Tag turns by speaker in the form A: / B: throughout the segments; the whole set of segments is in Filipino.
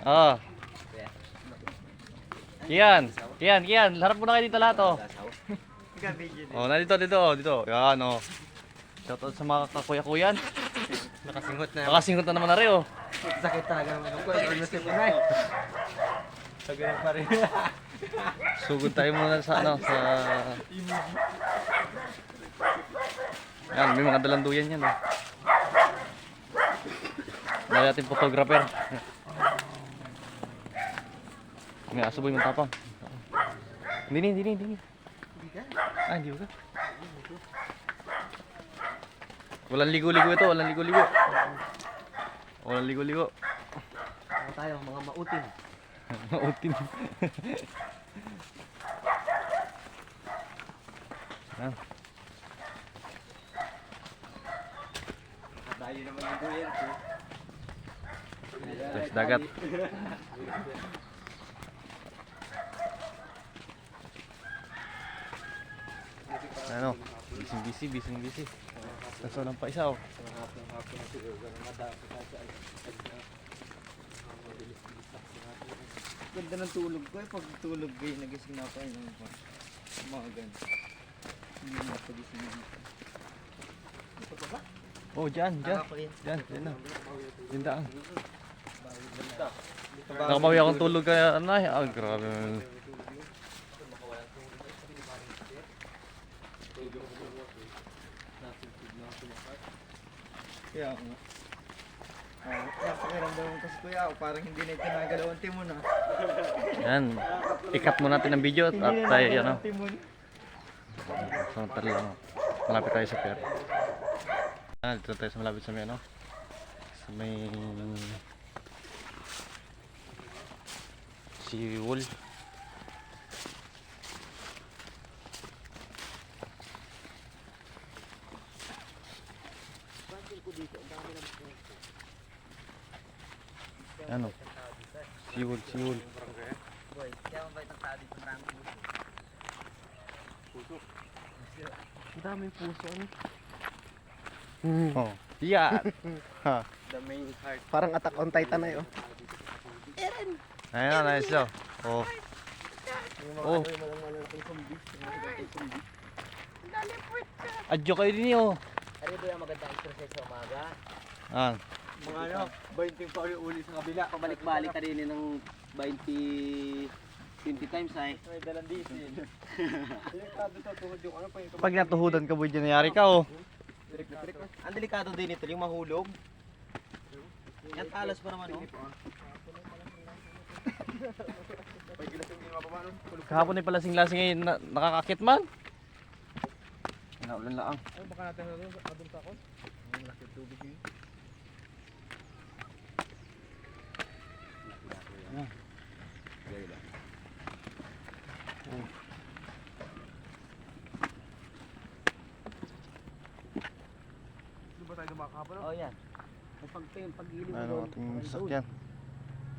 A: Oh. Kian. Harap mo na kayo dito lahat, oh. Oh, dito. Yan, oh. Shoutout sa mga kakuya-kuyan. Nakasingot na naman na rin, oh.
B: Sakit talaga naman ako. Almost ito na eh. Ganun pa rin.
A: Sugod tayo muna sa Yan, may mga dalanduyan yan, oh. Dahil ating photographer. May aso boy mong tapang. Hindi. Ah, hindi ka. Walang ligo-ligo ito, walang ligo-ligo.
B: Ano tayo, mga mautin.
A: Mautin. Yan.
B: Nakadayo naman yung duyan ko.
A: Terus dagat. Ano? Busy. Kaso lang pa isa, oh.
B: Ganda ng tulog ko eh. Pag tulog ko eh, nagising na ako eh. Mga ganun. Hindi na pagising na ako.
A: Oh, dyan. Dyan na. Dindaan. Nakabawi akong tulog kaya ano eh. Ah, grabe.
B: Kaya ako nga. Kaya pakiramdam kasi kuya ako, parang hindi na itinagalaw ang timon ha.
A: Yan. I-cut mo natin ang video at tayo yan, oh. Samantala lang, oh. Malapit tayo sa pier. Dito tayo sa malapit sa may ano. Sa may seawall. Ano? Seawall.
B: Boy, kaya mo ba itang tao dito maraming puso? Ang daming puso ano?
A: Oh. Yan. Ha.
B: The main heart.
C: Parang Attack on Titan na yun.
A: Ayun, nice daw. Oh. Oh. Adyo kayo din oh.
B: Ano ba yung magandang exercise sa umaga?
A: Ah.
B: Mga ano, 20 pa uli sa kabila. Pabalik-balik ka rin ng 20 times ay. May dalang diesel.
A: Pag natuhudan ka boy, nangyari ka oh.
B: Ang delikado din ito, yung mahulog. Yan talas pa naman oh.
A: Kahapon ay palasing-lasing ngayon nakakakit man. Naulan lang.
B: Ay baka natin na doon sa akon. Malaki tubig yun. Di ba tayo dumakahapon? Oh yan. Pag-ilim mo
A: Ano
B: doon.
A: ating sakyan?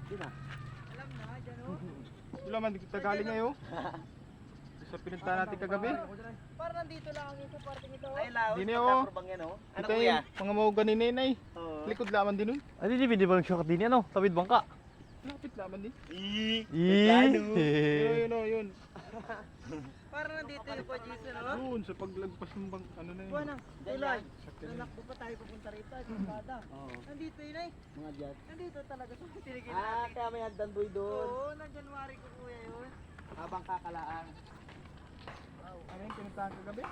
B: Di na.
C: Wala man, dito galing ngayon. Sa pinunta natin kagabi.
B: Parang nandito lang ang ito, parting ito. Ay laos,
C: Di na, oh.
B: pagkaparbang yan oh. Ano
C: Ito
B: kuya?
C: yung mga mauga ni Nenay.
B: Oo.
C: Likod laman din nun.
A: Ay, di ba yung short din yan oh? Tawid bangka.
C: Lapit laman din. Yun.
B: Parang nandito yung pa Jason oh.
C: Doon, sa paglagpas ng bang, ano na yun.
B: Buwan ang tulay. Nanakbo pa tayo pupunta rito at Espada. Nandito yun ay.
C: Mga jet.
B: Nandito talaga sa tinigil
C: Ah,
B: natin.
C: kaya may hagdan boy doon.
B: Oo, na January ko kuya yun.
C: Habang kakalaan. Ano yung pinuntahan kagabi?